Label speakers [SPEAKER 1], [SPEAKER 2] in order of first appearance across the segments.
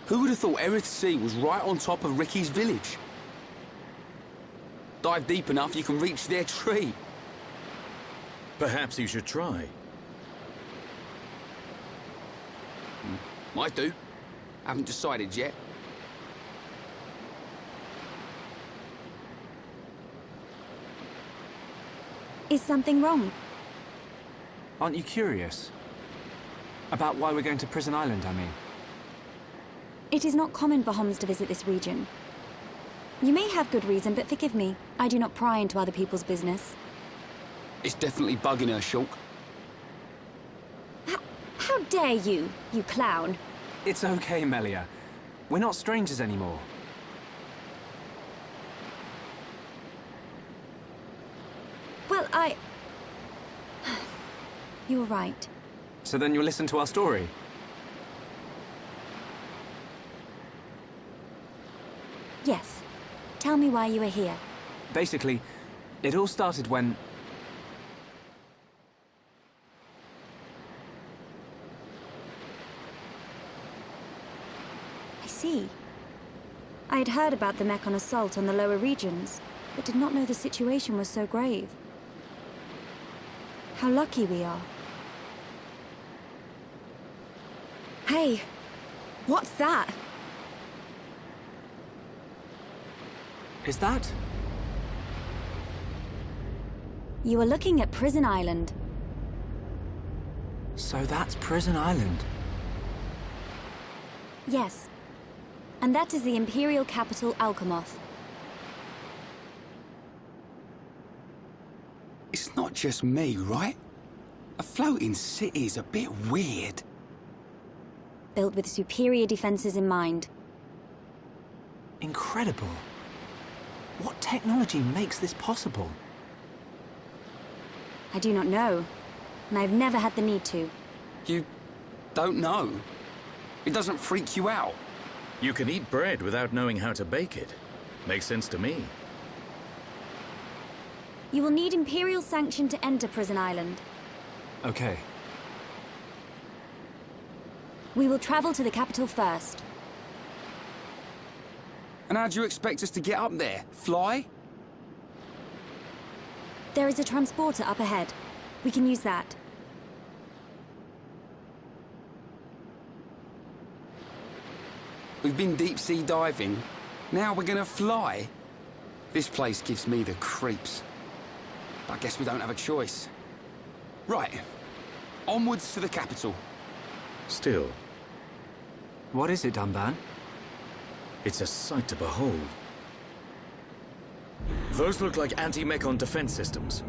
[SPEAKER 1] Who would have thought Erith Sea was right on top of Ricky's village? Dive deep enough, you can reach their tree.
[SPEAKER 2] Perhaps you should try.
[SPEAKER 1] Might do. Haven't decided yet.
[SPEAKER 3] Is something wrong?
[SPEAKER 4] Aren't you curious? About why we're going to Prison Island, I mean.
[SPEAKER 3] It is not common for Homs to visit this region. You may have good reason, but forgive me. I do not pry into other people's business.
[SPEAKER 1] It's definitely bugging her, Shulk.
[SPEAKER 3] How dare you, you clown?
[SPEAKER 4] It's okay, Melia. We're not strangers anymore.
[SPEAKER 3] Well, You're right.
[SPEAKER 4] So then you'll listen to our story?
[SPEAKER 3] Yes. Tell me why you are here.
[SPEAKER 4] Basically, it all started when...
[SPEAKER 3] I see. I had heard about the Mechon assault on the lower regions, but did not know the situation was so grave. How lucky we are. Hey! What's that?
[SPEAKER 4] Is that?
[SPEAKER 3] You are looking at Prison Island.
[SPEAKER 4] So that's Prison Island.
[SPEAKER 3] Yes. And that is the Imperial capital, Alcamoth.
[SPEAKER 1] It's not just me, right? A floating city's a bit weird.
[SPEAKER 3] Built with superior defenses in mind.
[SPEAKER 4] Incredible. What technology makes this possible?
[SPEAKER 3] I do not know, and I've never had the need to.
[SPEAKER 1] You don't know? It doesn't freak you out?
[SPEAKER 2] You can eat bread without knowing how to bake it. Makes sense to me.
[SPEAKER 3] You will need Imperial sanction to enter Prison Island.
[SPEAKER 4] Okay.
[SPEAKER 3] We will travel to the capital first.
[SPEAKER 1] And how do you expect us to get up there? Fly?
[SPEAKER 3] There is a transporter up ahead. We can use that.
[SPEAKER 1] We've been deep-sea diving. Now we're gonna fly? This place gives me the creeps. I guess we don't have a choice. Right. Onwards to the capital.
[SPEAKER 2] Still,
[SPEAKER 4] What is it, Dunban?
[SPEAKER 2] it's a sight to behold. Those look like anti-Mechon defense systems.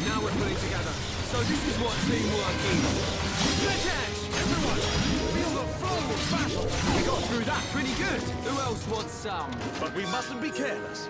[SPEAKER 5] Now we're putting together. So this is what teamwork is. Let's edge! Everyone! Feel the flow of battle! We got through that pretty good. Who else wants some?
[SPEAKER 2] But we mustn't be careless.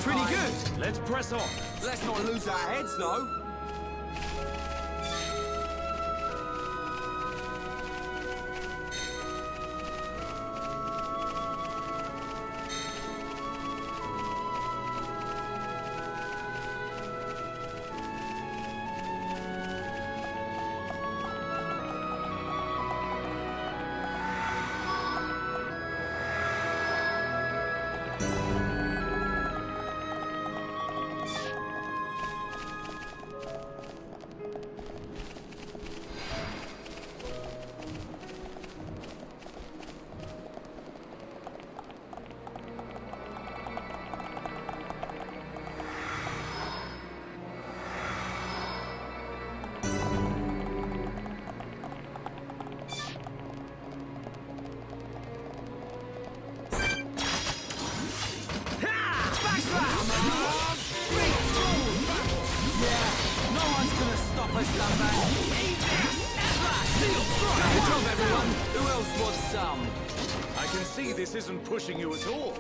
[SPEAKER 5] Pretty good.
[SPEAKER 2] Let's press on.
[SPEAKER 5] Let's not lose our heads, though. scumbag! Eat this! Steel strike! Good job, everyone! Who else wants some?
[SPEAKER 2] I can see this isn't pushing you at all.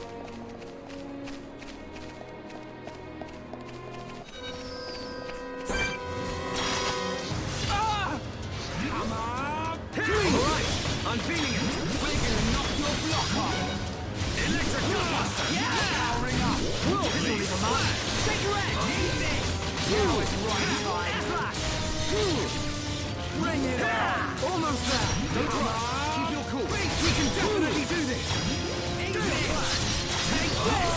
[SPEAKER 5] Come on! Alright, I'm feeling it. We're gonna knock your block off. Electric Gutbuster! Yeah! Powering up. Whoa, this will leave a mark. Shake your head! Eat this! Now it's right time. Slash! Bring it on! Almost there. Don't cry. Keep your cool. We can definitely do this. Eat this! Take this!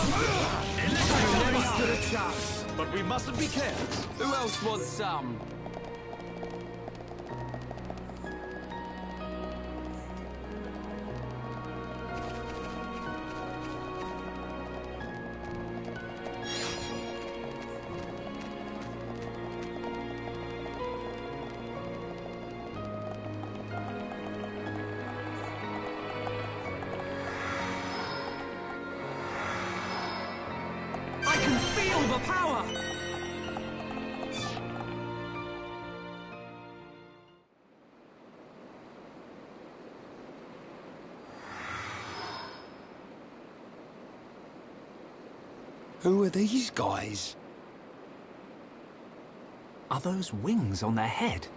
[SPEAKER 5] Electric never stood a chance.
[SPEAKER 2] But we mustn't be careless.
[SPEAKER 5] Who else wants some? I can feel the power!
[SPEAKER 1] Who are these guys?
[SPEAKER 4] Are those wings on their head?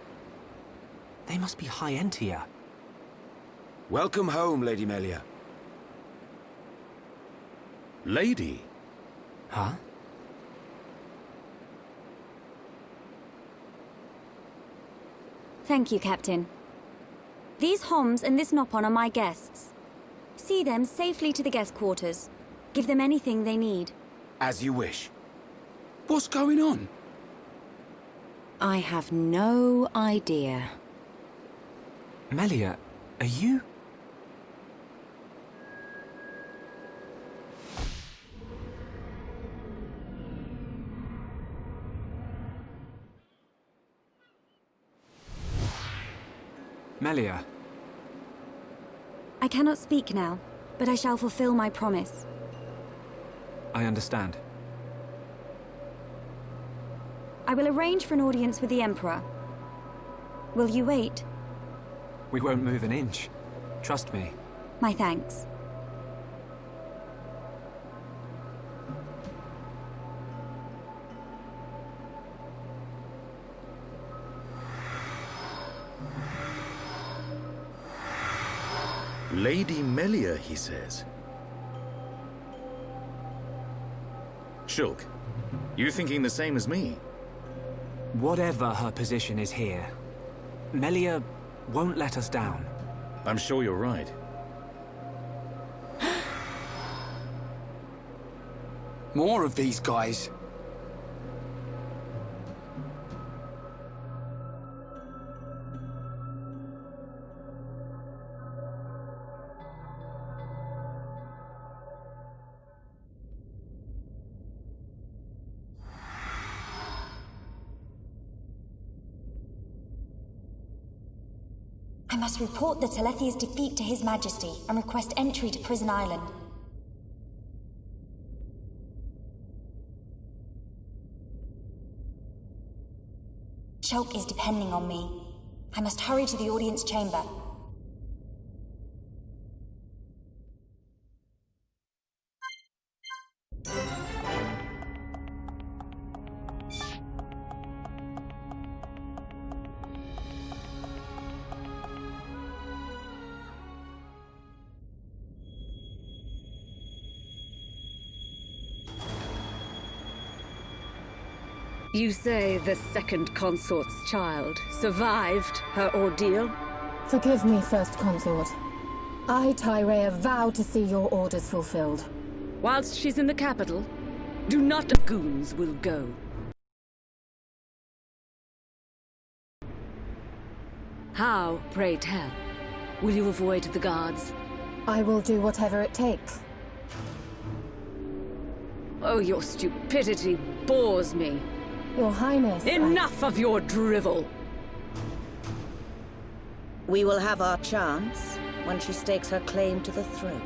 [SPEAKER 4] They must be High Entia.
[SPEAKER 6] Welcome home, Lady Melia.
[SPEAKER 2] Lady?
[SPEAKER 4] Huh?
[SPEAKER 3] Thank you, Captain. These Homs and this Nopon are my guests. See them safely to the guest quarters. Give them anything they need.
[SPEAKER 6] As you wish.
[SPEAKER 1] What's going on?
[SPEAKER 3] I have no idea.
[SPEAKER 4] Melia, are you? Melia.
[SPEAKER 3] I cannot speak now, but I shall fulfill my promise.
[SPEAKER 4] I understand.
[SPEAKER 3] I will arrange for an audience with the Emperor. Will you wait?
[SPEAKER 4] We won't move an inch. Trust me.
[SPEAKER 3] My thanks.
[SPEAKER 2] Lady Melia, he says. Shulk, you thinking the same as me?
[SPEAKER 4] Whatever her position is here, Melia won't let us down.
[SPEAKER 2] I'm sure you're right.
[SPEAKER 1] More of these guys.
[SPEAKER 3] I must report the Telethia's defeat to His Majesty and request entry to Prison Island. Shulk is depending on me. I must hurry to the audience chamber.
[SPEAKER 7] You say the second consort's child survived her ordeal?
[SPEAKER 8] Forgive me, First Consort. I, Tyrea, vow to see your orders fulfilled.
[SPEAKER 7] Whilst she's in the capital, do not goons will go. How, pray tell, will you avoid the guards?
[SPEAKER 8] I will do whatever it takes.
[SPEAKER 7] Oh, your stupidity bores me.
[SPEAKER 8] Your Highness,
[SPEAKER 7] Enough of your drivel!
[SPEAKER 9] We will have our chance when she stakes her claim to the throne.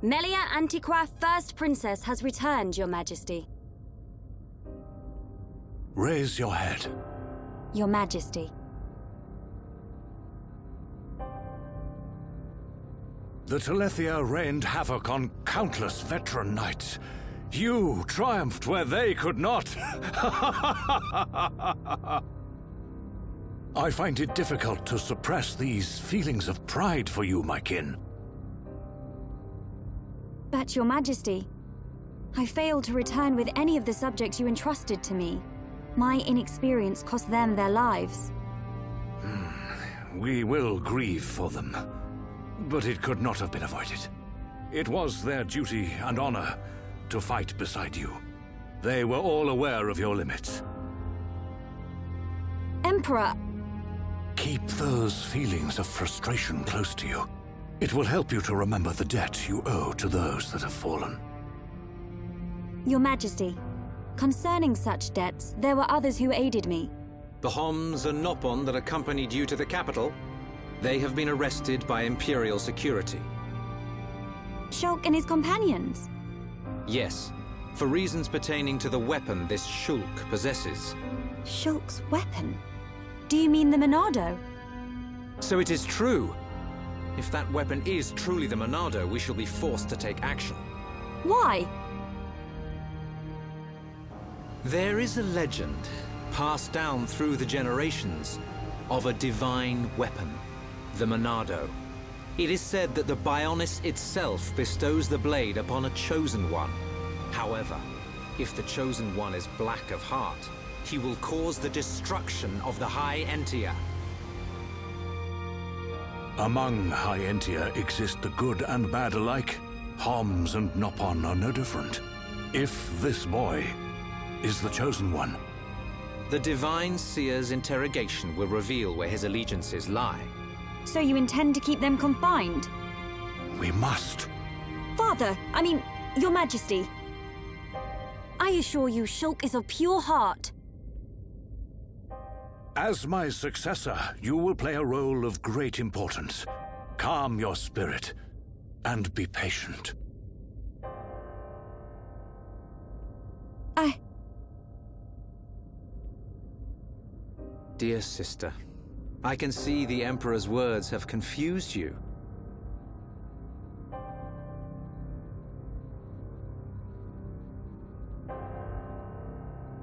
[SPEAKER 3] Melia Antiqua, First Princess, has returned, Your Majesty.
[SPEAKER 10] Raise your head.
[SPEAKER 3] Your Majesty.
[SPEAKER 10] The Telethia rained havoc on countless veteran knights. You triumphed where they could not. I find it difficult to suppress these feelings of pride for you, my kin.
[SPEAKER 3] But, Your Majesty, I failed to return with any of the subjects you entrusted to me. My inexperience cost them their lives.
[SPEAKER 10] We will grieve for them, but it could not have been avoided. It was their duty and honor to fight beside you. They were all aware of your limits.
[SPEAKER 3] Emperor!
[SPEAKER 10] Keep those feelings of frustration close to you. It will help you to remember the debt you owe to those that have fallen.
[SPEAKER 3] Your Majesty, concerning such debts, there were others who aided me.
[SPEAKER 11] The Homs and Nopon that accompanied you to the capital, they have been arrested by Imperial security.
[SPEAKER 3] Shulk and his companions?
[SPEAKER 11] Yes, for reasons pertaining to the weapon this Shulk possesses.
[SPEAKER 3] Shulk's weapon? Do you mean the Monado?
[SPEAKER 11] So it is true. If that weapon is truly the Monado, we shall be forced to take action.
[SPEAKER 3] Why?
[SPEAKER 11] There is a legend, passed down through the generations, of a divine weapon, the Monado. It is said that the Bionis itself bestows the blade upon a chosen one. However, if the chosen one is black of heart, he will cause the destruction of the High Entia.
[SPEAKER 10] Among High Entia exist the good and bad alike. Homs and Nopon are no different. If this boy is the chosen one,
[SPEAKER 11] the Divine Seer's interrogation will reveal where his allegiances lie.
[SPEAKER 3] So you intend to keep them confined?
[SPEAKER 10] we must.
[SPEAKER 3] Your Majesty. I assure you, Shulk is of pure heart.
[SPEAKER 10] As my successor, you will play a role of great importance. Calm your spirit, and be patient.
[SPEAKER 11] Dear sister, I can see the Emperor's words have confused you.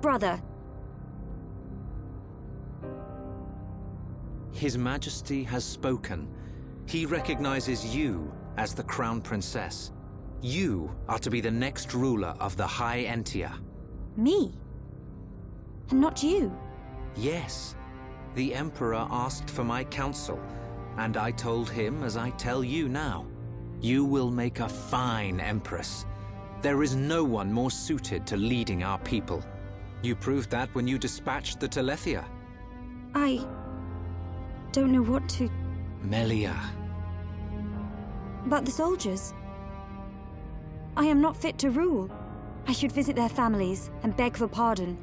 [SPEAKER 3] Brother.
[SPEAKER 11] His Majesty has spoken. He recognizes you as the Crown Princess. You are to be the next ruler of the High Entia.
[SPEAKER 3] Me? And not you?
[SPEAKER 11] Yes. The Emperor asked for my counsel, and I told him as I tell you now. You will make a fine Empress. There is no one more suited to leading our people. You proved that when you dispatched the Telethia.
[SPEAKER 3] I don't know what to...
[SPEAKER 11] Melia.
[SPEAKER 3] But the soldiers. I am not fit to rule. I should visit their families and beg for pardon.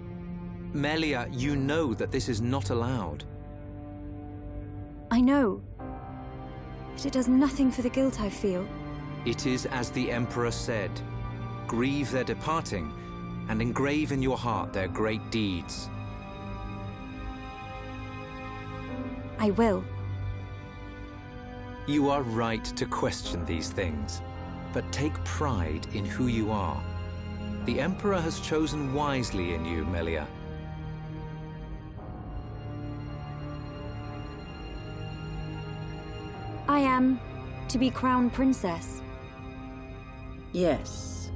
[SPEAKER 11] Melia, you know that this is not allowed.
[SPEAKER 3] I know. But it does nothing for the guilt I feel.
[SPEAKER 11] It is as the Emperor said. Grieve their departing, and engrave in your heart their great deeds.
[SPEAKER 3] I will.
[SPEAKER 11] You are right to question these things, but take pride in who you are. The Emperor has chosen wisely in you, Melia.
[SPEAKER 3] I am to be Crown Princess.
[SPEAKER 9] Yes,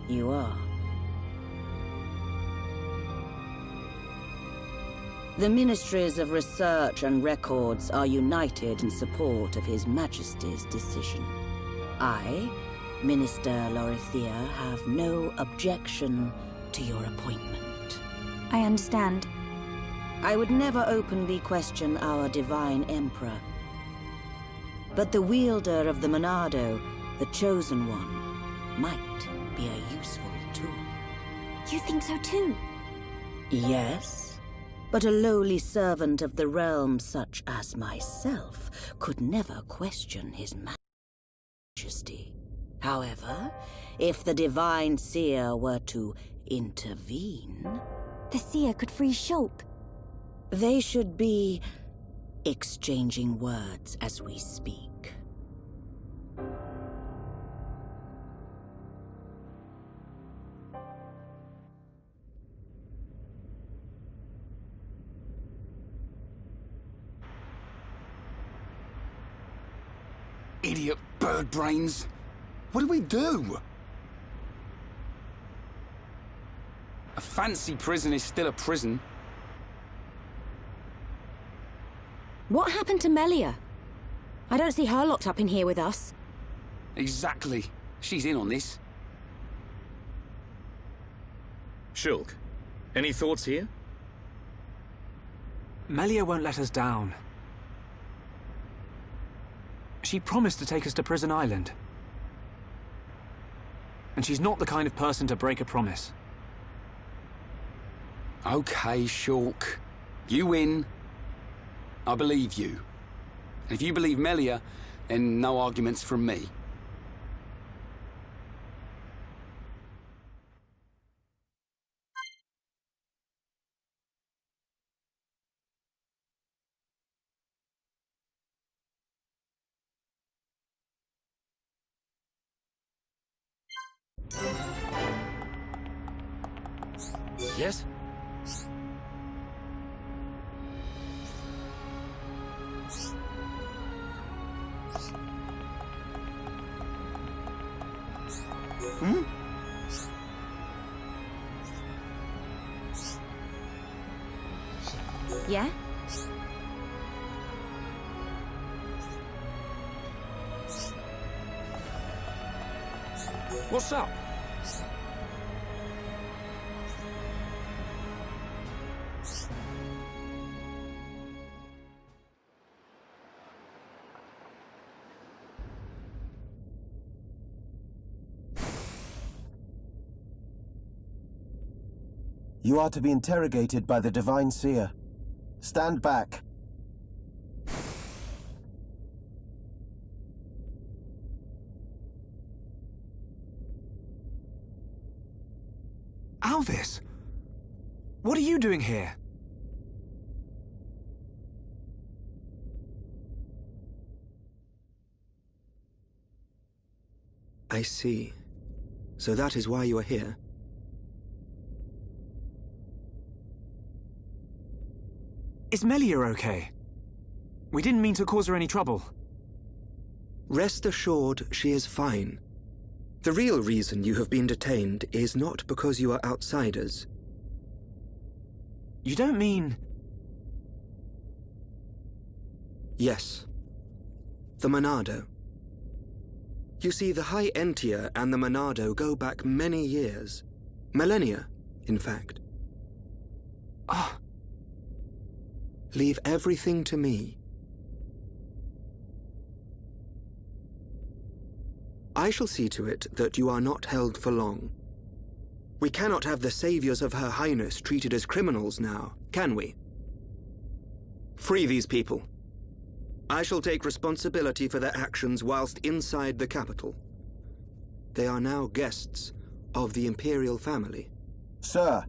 [SPEAKER 9] you are. The Ministries of Research and Records are united in support of His Majesty's decision. I, Minister Lorithia, have no objection to your appointment.
[SPEAKER 3] I understand.
[SPEAKER 9] I would never openly question our Divine Emperor. But the wielder of the Monado, the Chosen One, might be a useful tool.
[SPEAKER 3] You think so too?
[SPEAKER 9] Yes, but a lowly servant of the realm such as myself could never question His Majesty. However, if the Divine Seer were to intervene...
[SPEAKER 3] The Seer could free Shulk.
[SPEAKER 9] They should be exchanging words as we speak.
[SPEAKER 1] Idiot bird brains. What do we do? A fancy prison is still a prison.
[SPEAKER 3] What happened to Melia? I don't see her locked up in here with us.
[SPEAKER 1] Exactly. She's in on this.
[SPEAKER 2] Shulk, any thoughts here?
[SPEAKER 4] Melia won't let us down. She promised to take us to Prison Island. And she's not the kind of person to break a promise.
[SPEAKER 1] Okay, Shulk. You win. I believe you. And if you believe Melia, then no arguments from me.
[SPEAKER 2] Yes?
[SPEAKER 1] Hmm?
[SPEAKER 3] Yeah?
[SPEAKER 1] What's up?
[SPEAKER 12] You are to be interrogated by the Divine Seer. Stand back.
[SPEAKER 4] Alvis! What are you doing here?
[SPEAKER 13] I see. So that is why you are here.
[SPEAKER 4] Is Melia okay? We didn't mean to cause her any trouble.
[SPEAKER 13] Rest assured, she is fine. The real reason you have been detained is not because you are outsiders.
[SPEAKER 4] You don't mean...
[SPEAKER 13] Yes. The Monado. You see, the High Entia and the Monado go back many years. Millennia, in fact.
[SPEAKER 4] Ah.
[SPEAKER 13] Leave everything to me. I shall see to it that you are not held for long. We cannot have the saviors of Her Highness treated as criminals now, can we? Free these people. I shall take responsibility for their actions whilst inside the capital. They are now guests of the Imperial family.
[SPEAKER 12] Sir.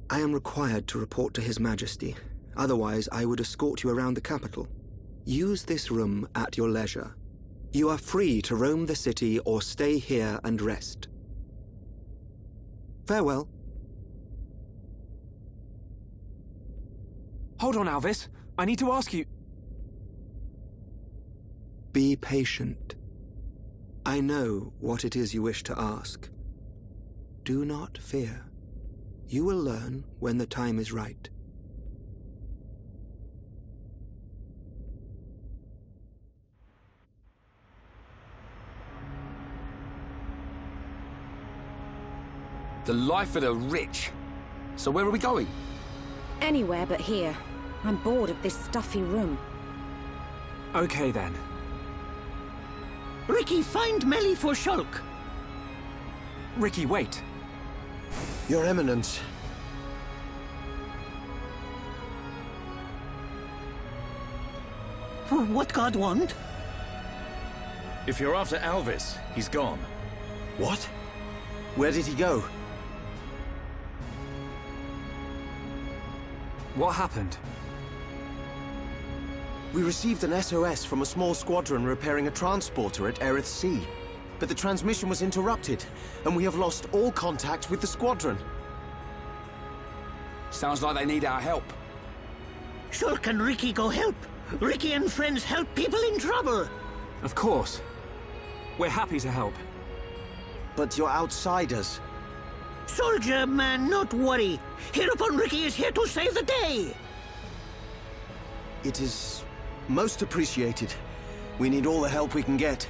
[SPEAKER 13] I am required to report to His Majesty. Otherwise, I would escort you around the capital. Use this room at your leisure. You are free to roam the city or stay here and rest. Farewell.
[SPEAKER 4] Hold on, Alvis. I need to ask you...
[SPEAKER 13] Be patient. I know what it is you wish to ask. Do not fear. You will learn when the time is right.
[SPEAKER 1] The life of the rich. So where are we going?
[SPEAKER 3] Anywhere but here. I'm bored of this stuffy room.
[SPEAKER 4] Okay, then.
[SPEAKER 5] Ricky, find Melly for Shulk.
[SPEAKER 4] Ricky, wait.
[SPEAKER 12] Your Eminence.
[SPEAKER 5] What God want?
[SPEAKER 2] If you're after Alvis, he's gone.
[SPEAKER 12] What? Where did he go?
[SPEAKER 4] What happened?
[SPEAKER 12] We received an SOS from a small squadron repairing a transporter at Erith Sea. But the transmission was interrupted, and we have lost all contact with the squadron.
[SPEAKER 1] Sounds like they need our help.
[SPEAKER 5] So can Ricky go help? Ricky and friends help people in trouble.
[SPEAKER 4] Of course. We're happy to help.
[SPEAKER 12] But you're outsiders.
[SPEAKER 5] Soldier man, not worry. Hereupon Ricky is here to save the day.
[SPEAKER 12] It is most appreciated. We need all the help we can get.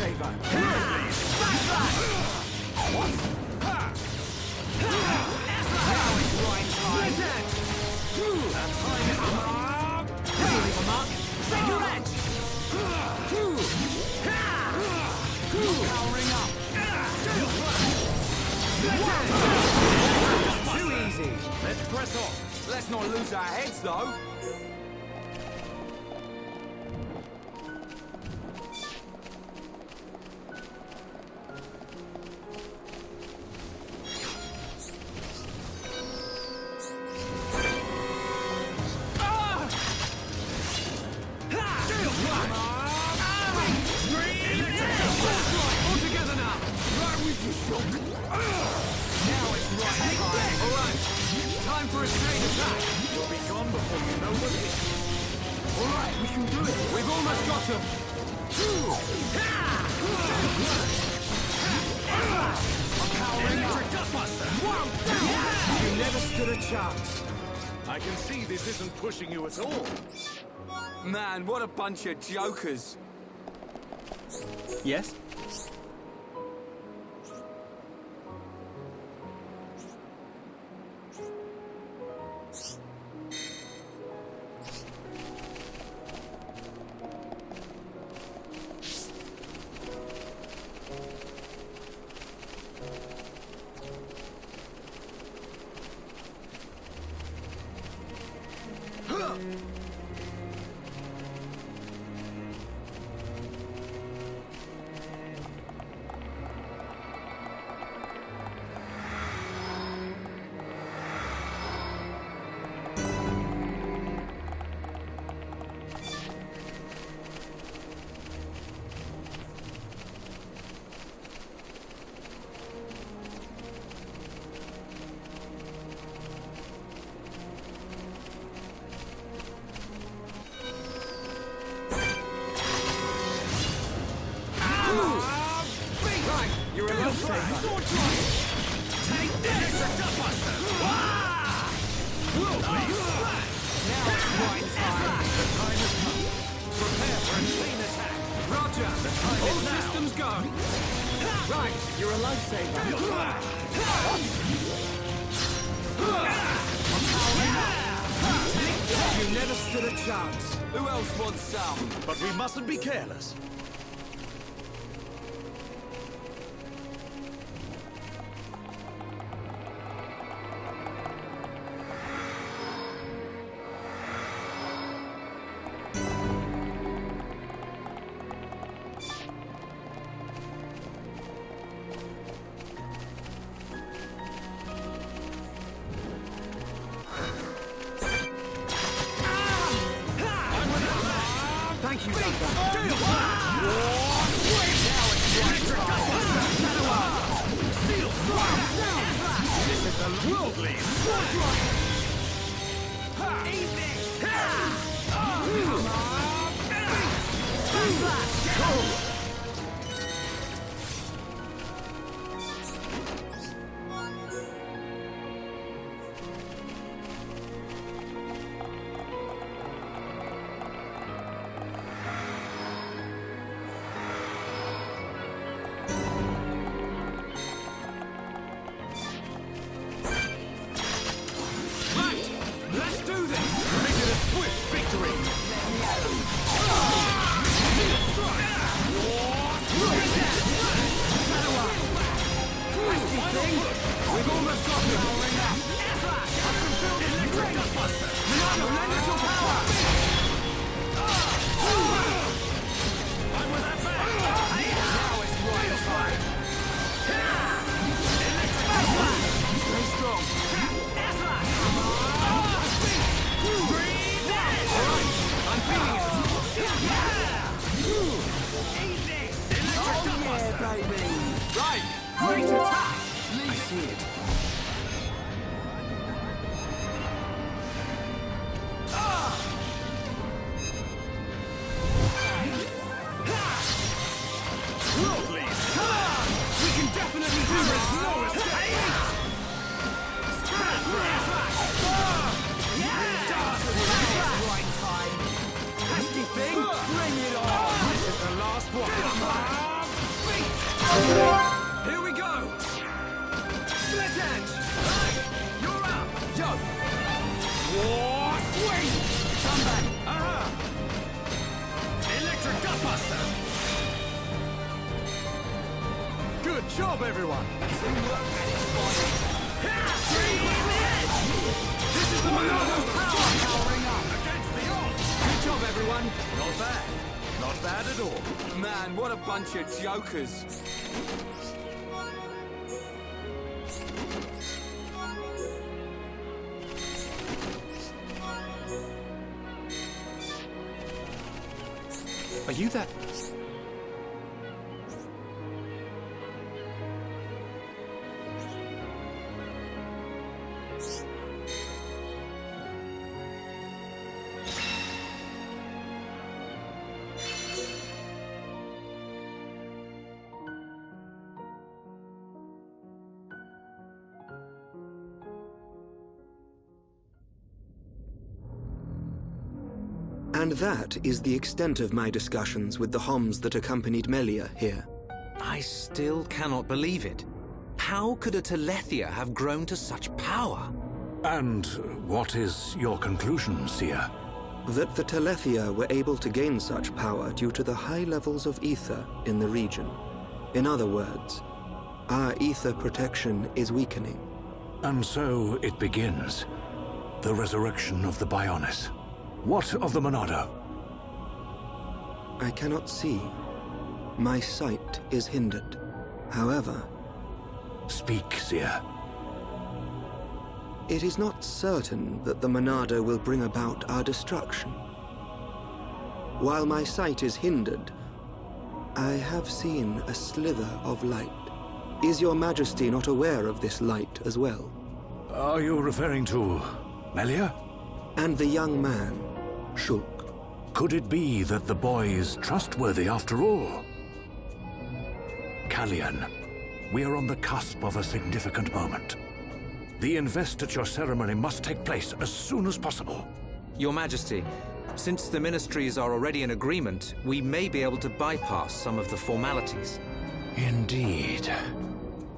[SPEAKER 4] lifesaver!
[SPEAKER 5] Now it's right time. That time is up. Leave a mark. Set your edge. Powering up.
[SPEAKER 1] Too easy. Let's press on. Let's not lose our heads, though.
[SPEAKER 10] I can see this isn't pushing you at all.
[SPEAKER 1] Man, what a bunch of jokers.
[SPEAKER 4] Yes?
[SPEAKER 5] You're a lifesaver. Take this! Now it's right time. The time has come. Prepare for a chain attack. Roger. The time is now. All systems go.
[SPEAKER 4] Right, you're a lifesaver.
[SPEAKER 5] You never stood a chance.
[SPEAKER 1] Who else wants some?
[SPEAKER 10] But we mustn't be careless.
[SPEAKER 4] Thank you, Doctor.
[SPEAKER 5] This is the worldly We've almost got him. Electric Dustbuster. Milano, lend us your power. I'm with that back. Now it's right time. Electric Dustbuster. Stay strong. Breathe in. All right, I'm feeling it. Easy. Electric Dustbuster.
[SPEAKER 1] baby.
[SPEAKER 5] Right. Great attack.
[SPEAKER 1] I see it.
[SPEAKER 5] Worldly! We can definitely do this! Lowest right time! Pesky thing! Bring it on! This is the last one! comeback! Aha! Electric Gutbuster!
[SPEAKER 4] Good job, everyone!
[SPEAKER 5] Teamwork at its finest. This is the Monado's power powering up against the odds!
[SPEAKER 4] Good job, everyone!
[SPEAKER 5] Not bad. Not bad at all.
[SPEAKER 1] Man, what a bunch of jokers.
[SPEAKER 4] Are you there?
[SPEAKER 13] And that is the extent of my discussions with the Homs that accompanied Melia here.
[SPEAKER 11] I still cannot believe it. How could a Telethia have grown to such power?
[SPEAKER 10] And what is your conclusion, Seer?
[SPEAKER 13] That the Telethia were able to gain such power due to the high levels of ether in the region. In other words, our ether protection is weakening.
[SPEAKER 10] And so it begins. The resurrection of the Bionis. What of the Monado?
[SPEAKER 13] I cannot see. My sight is hindered. However...
[SPEAKER 10] Speak, Seer.
[SPEAKER 13] It is not certain that the Monado will bring about our destruction. While my sight is hindered, I have seen a slither of light. Is your Majesty not aware of this light as well?
[SPEAKER 10] Are you referring to Melia?
[SPEAKER 13] And the young man, Shulk.
[SPEAKER 10] Could it be that the boy is trustworthy after all? Kallian, we are on the cusp of a significant moment. The investiture ceremony must take place as soon as possible.
[SPEAKER 11] Your Majesty, since the ministries are already in agreement, we may be able to bypass some of the formalities.
[SPEAKER 10] Indeed.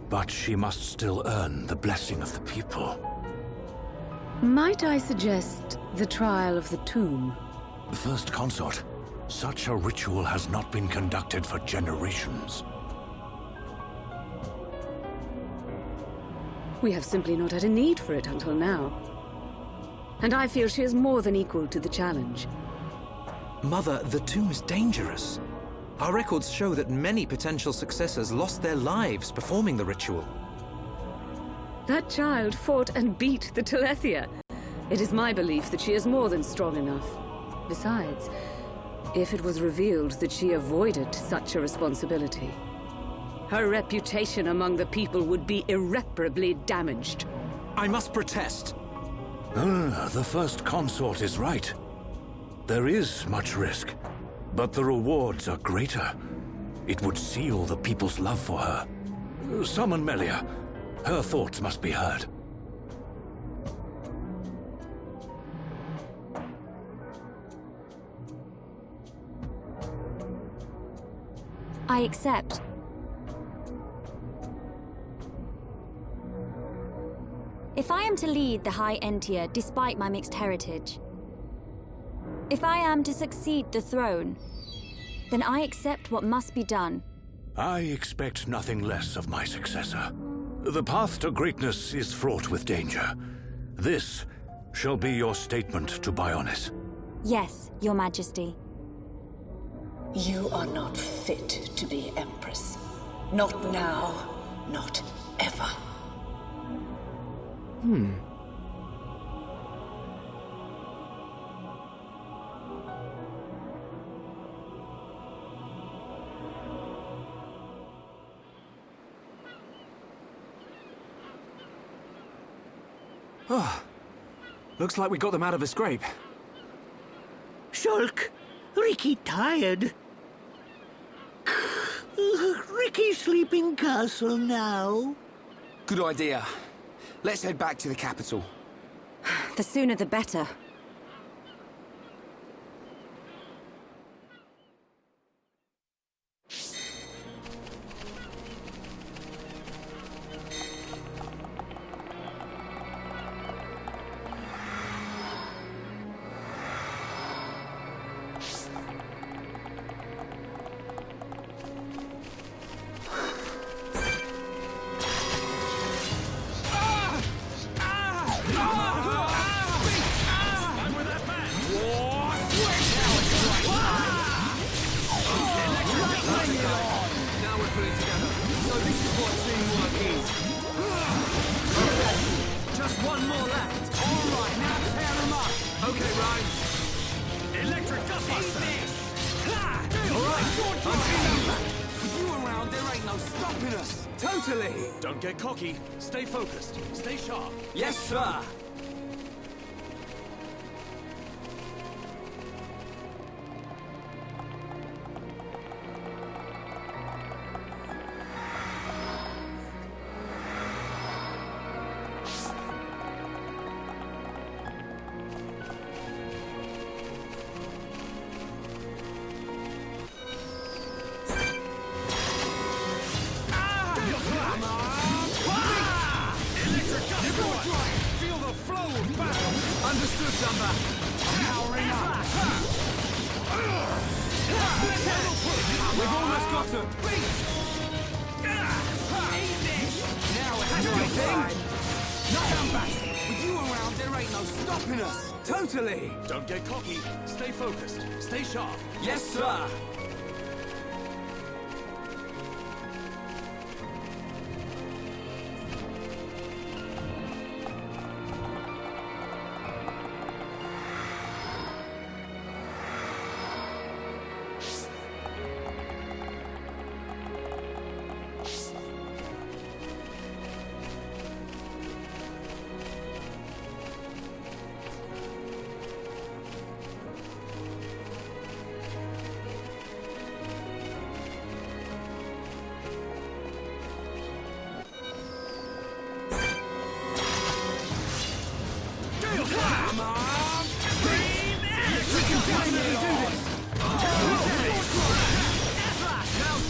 [SPEAKER 10] But she must still earn the blessing of the people.
[SPEAKER 7] Might I suggest the trial of the tomb?
[SPEAKER 10] First Consort, such a ritual has not been conducted for generations.
[SPEAKER 7] We have simply not had a need for it until now. And I feel she is more than equal to the challenge.
[SPEAKER 11] Mother, the tomb is dangerous. Our records show that many potential successors lost their lives performing the ritual.
[SPEAKER 7] That child fought and beat the Telethia. It is my belief that she is more than strong enough. Besides, if it was revealed that she avoided such a responsibility, her reputation among the people would be irreparably damaged.
[SPEAKER 11] I must protest.
[SPEAKER 10] The First Consort is right. There is much risk, but the rewards are greater. It would seal the people's love for her. Summon Melia. Her thoughts must be heard.
[SPEAKER 3] I accept. If I am to lead the High Entia despite my mixed heritage, if I am to succeed the throne, then I accept what must be done.
[SPEAKER 10] I expect nothing less of my successor. The path to greatness is fraught with danger. This shall be your statement to Bionis.
[SPEAKER 3] Yes, Your Majesty.
[SPEAKER 14] You are not fit to be Empress. Not now, not ever.
[SPEAKER 4] Oh, looks like we got them out of a scrape.
[SPEAKER 15] Shulk, Ricky tired. Ricky sleeping castle now.
[SPEAKER 1] Good idea. Let's head back to the capital.
[SPEAKER 3] The sooner the better.
[SPEAKER 5] Electric Gutbuster! Alright, I'm feeling back. With you around, there ain't no stopping us.
[SPEAKER 4] Totally!
[SPEAKER 2] Don't get cocky. Stay focused. Stay sharp.
[SPEAKER 5] Yes, sir. Understood, Dumba. Powering up. We've almost got him. Now it's right thing. Dumba, with you around, there ain't no stopping us.
[SPEAKER 4] Totally!
[SPEAKER 2] Don't get cocky. Stay focused. Stay sharp.
[SPEAKER 5] Yes, sir.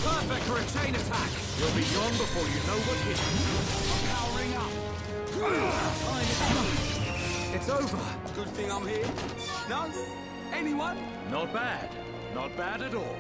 [SPEAKER 5] Perfect for a chain attack!
[SPEAKER 2] You'll be gone before you know what hit you.
[SPEAKER 5] Powering up!
[SPEAKER 4] It's over!
[SPEAKER 5] Good thing I'm here. No? Anyone?
[SPEAKER 2] Not bad. Not bad at all.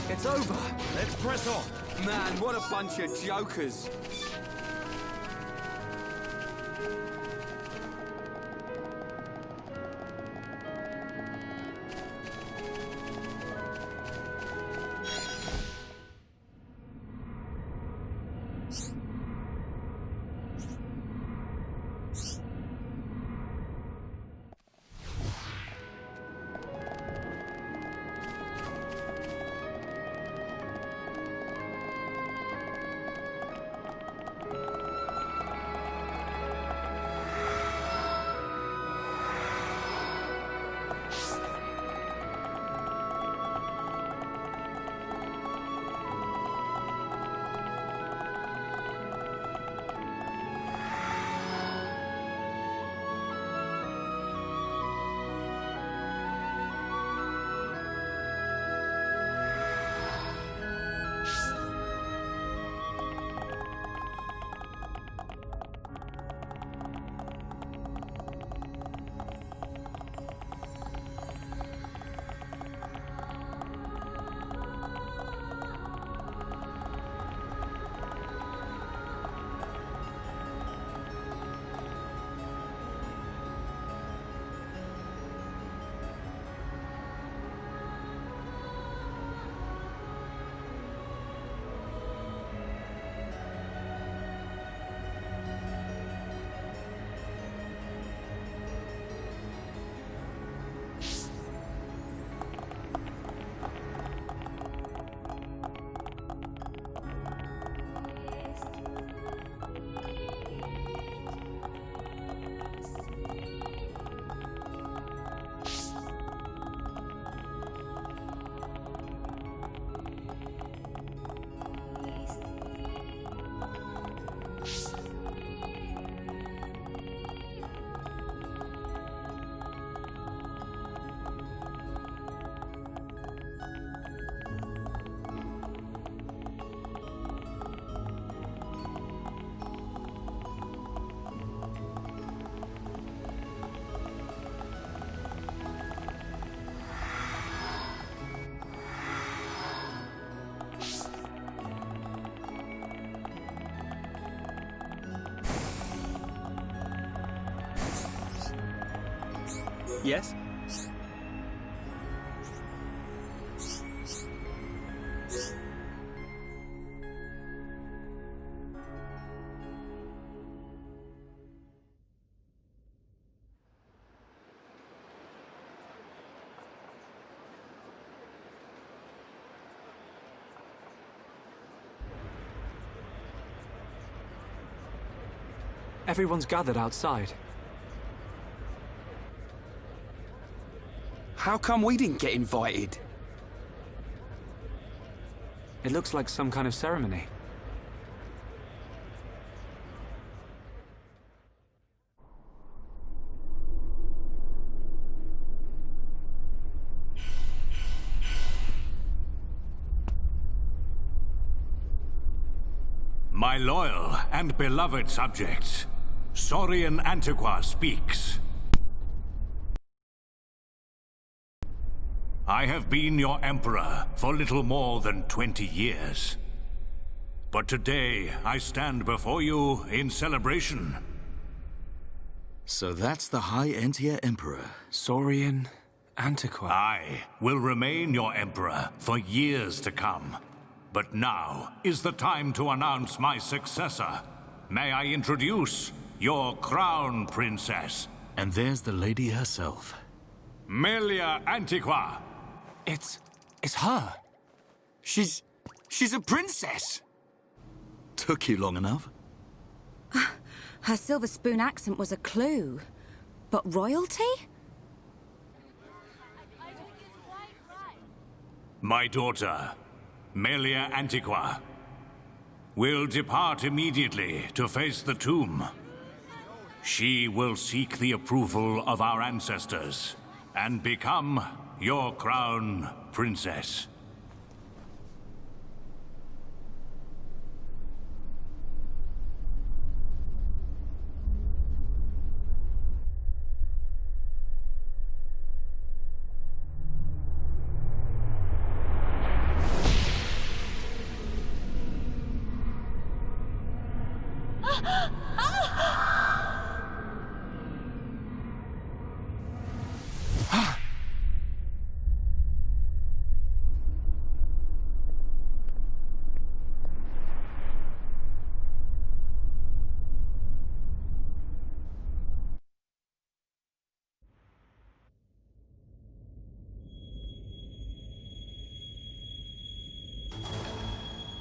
[SPEAKER 5] It's over.
[SPEAKER 2] Let's press on.
[SPEAKER 5] Man, what a bunch of jokers.
[SPEAKER 4] Yes? Everyone's gathered outside.
[SPEAKER 1] How come we didn't get invited?
[SPEAKER 4] It looks like some kind of ceremony.
[SPEAKER 10] My loyal and beloved subjects, Saurian Antiqua speaks. I have been your emperor for little more than 20 years. But today I stand before you in celebration.
[SPEAKER 2] So that's the High Entia Emperor.
[SPEAKER 4] Saurian Antiqua.
[SPEAKER 10] I will remain your emperor for years to come. But now is the time to announce my successor. May I introduce your crown princess?
[SPEAKER 2] And there's the lady herself.
[SPEAKER 10] Melia Antiqua.
[SPEAKER 4] It's her.
[SPEAKER 1] She's a princess.
[SPEAKER 2] Took you long enough?
[SPEAKER 3] Her silver spoon accent was a clue. But royalty?
[SPEAKER 10] My daughter, Melia Antiqua, will depart immediately to face the tomb. She will seek the approval of our ancestors and become your crown princess.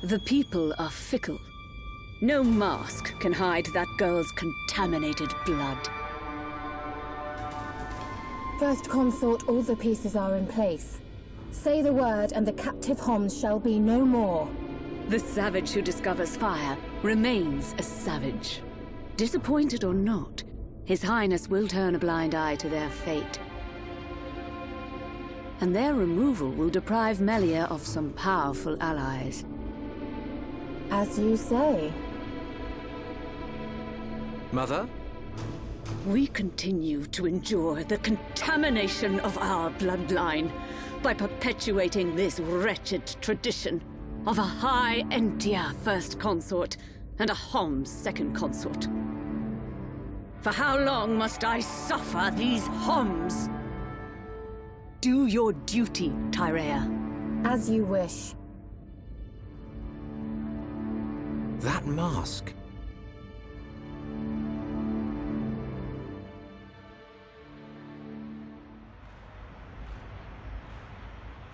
[SPEAKER 7] The people are fickle. No mask can hide that girl's contaminated blood.
[SPEAKER 8] First Consort, all the pieces are in place. Say the word and the captive Homs shall be no more.
[SPEAKER 7] The savage who discovers fire remains a savage. Disappointed or not, His Highness will turn a blind eye to their fate. And their removal will deprive Melia of some powerful allies.
[SPEAKER 8] As you say.
[SPEAKER 4] Mother?
[SPEAKER 7] We continue to endure the contamination of our bloodline by perpetuating this wretched tradition of a High Entia First Consort and a Homs Second Consort. For how long must I suffer these Homs? Do your duty, Tyrea.
[SPEAKER 8] As you wish.
[SPEAKER 12] That mask.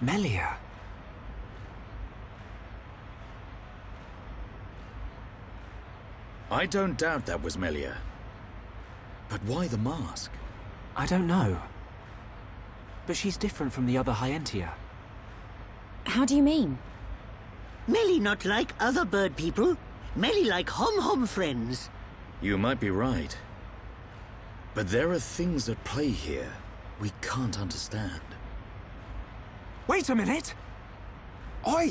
[SPEAKER 4] Melia.
[SPEAKER 2] I don't doubt that was Melia. But why the mask?
[SPEAKER 4] I don't know. But she's different from the other High Entia.
[SPEAKER 3] How do you mean?
[SPEAKER 15] Melly not like other bird people. Melly like hom-hom friends.
[SPEAKER 2] You might be right. But there are things at play here we can't understand.
[SPEAKER 4] Wait a minute!
[SPEAKER 1] Oi!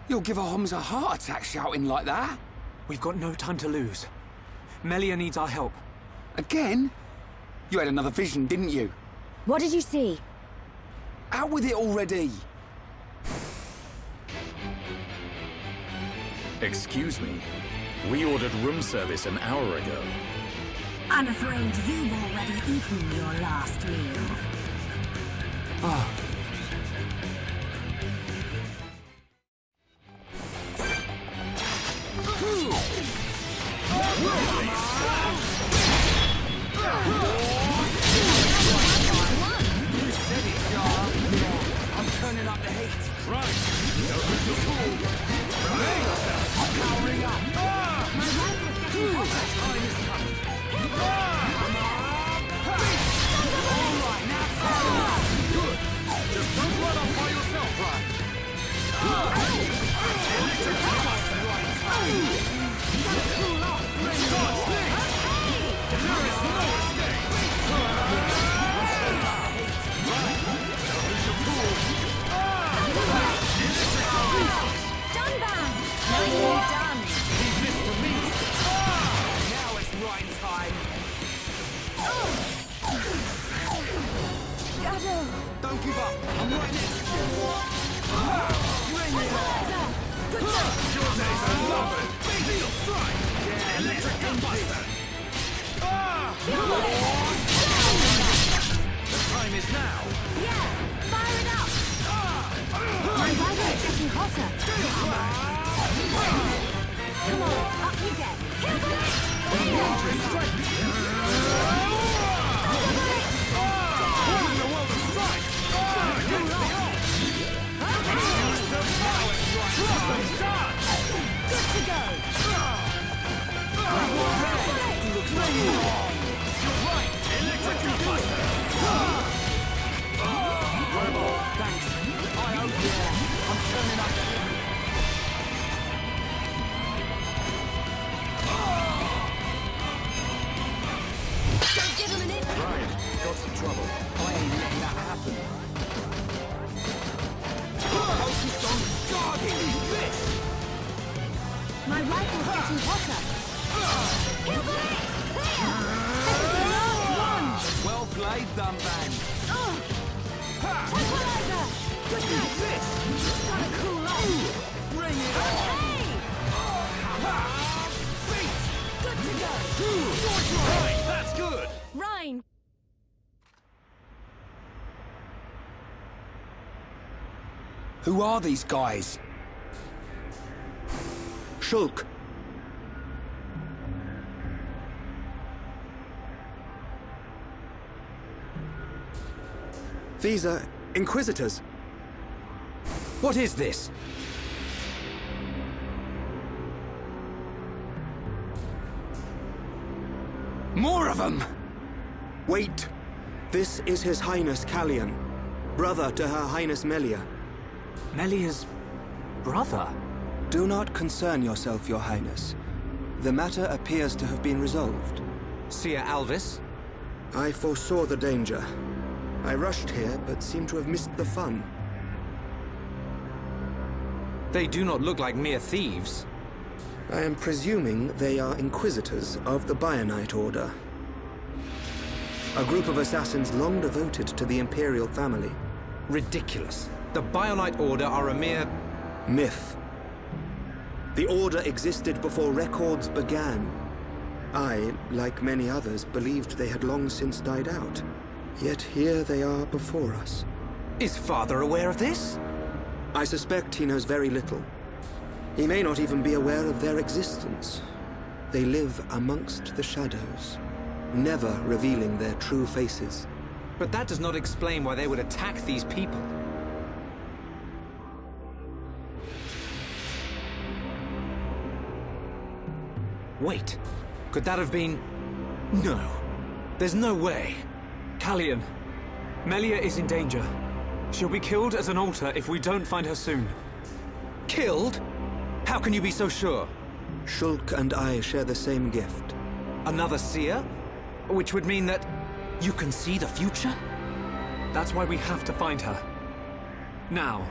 [SPEAKER 1] You'll give a Homs a heart attack shouting like that.
[SPEAKER 4] We've got no time to lose. Melia needs our help.
[SPEAKER 1] Again? You had another vision, didn't you?
[SPEAKER 3] What did you see?
[SPEAKER 1] Out with it already!
[SPEAKER 2] Excuse me. We ordered room service an hour ago.
[SPEAKER 14] I'm afraid you've already eaten your last meal.
[SPEAKER 1] Ah.
[SPEAKER 5] I'm turning up the heat. Right. Don't lose your cool. Right. I'm powering up. My life is getting hotter. Time is coming. All right, now fire up. Good. Just don't run up by yourself, right? Electric buster, right? Gotta cool off. Start thing. There is no escape.
[SPEAKER 3] Done, Bam! Nicely done.
[SPEAKER 5] Leave this to me. Now it's right time. Don't give up. I'm right next to you. Bring it on. Your days are numbered. Fatal strike. Electric gunbuster. The time is now.
[SPEAKER 3] Yeah, fire it up! My rider is getting hotter. Come on, up you get. Kill the next!
[SPEAKER 5] What in the world of strike? Against the odds. Use the power strike. Done.
[SPEAKER 3] Good to go!
[SPEAKER 5] You're right. Electric gunbuster. Thanks. I hope I'm turning up.
[SPEAKER 3] Don't give him an inch!
[SPEAKER 5] Ryan, got some trouble. I ain't letting that happen. Focused on guarding this.
[SPEAKER 3] My rifle's getting hotter. Kill the next! Clear! This is the last one!
[SPEAKER 5] Well played, Dumbang.
[SPEAKER 3] Tranquilizer! Good night!
[SPEAKER 5] This.
[SPEAKER 3] Gotta cool off!
[SPEAKER 5] Bring it on.
[SPEAKER 3] Hey! Good to go!
[SPEAKER 5] Right, that's good.
[SPEAKER 3] Rhine!
[SPEAKER 1] Who are these guys?
[SPEAKER 13] Shulk! These are Inquisitors.
[SPEAKER 11] What is this?
[SPEAKER 1] More of them!
[SPEAKER 13] Wait! This is His Highness Callian, brother to Her Highness Melia.
[SPEAKER 4] Melia's brother?
[SPEAKER 13] Do not concern yourself, Your Highness. The matter appears to have been resolved.
[SPEAKER 11] Seer Alvis?
[SPEAKER 13] I foresaw the danger. I rushed here, but seem to have missed the fun.
[SPEAKER 11] They do not look like mere thieves.
[SPEAKER 13] I am presuming they are Inquisitors of the Bionite Order. A group of assassins long devoted to the Imperial family.
[SPEAKER 11] Ridiculous. The Bionite Order are a mere...
[SPEAKER 13] myth. The Order existed before records began. I, like many others, believed they had long since died out. Yet here they are before us.
[SPEAKER 11] Is Father aware of this?
[SPEAKER 13] I suspect he knows very little. He may not even be aware of their existence. They live amongst the shadows, never revealing their true faces.
[SPEAKER 11] But that does not explain why they would attack these people. Wait, could that have been... No, there's no way.
[SPEAKER 4] Callian, Melia is in danger. She'll be killed at an altar if we don't find her soon.
[SPEAKER 11] Killed? How can you be so sure?
[SPEAKER 13] Shulk and I share the same gift.
[SPEAKER 11] Another seer? Which would mean that you can see the future?
[SPEAKER 4] That's why we have to find her. Now.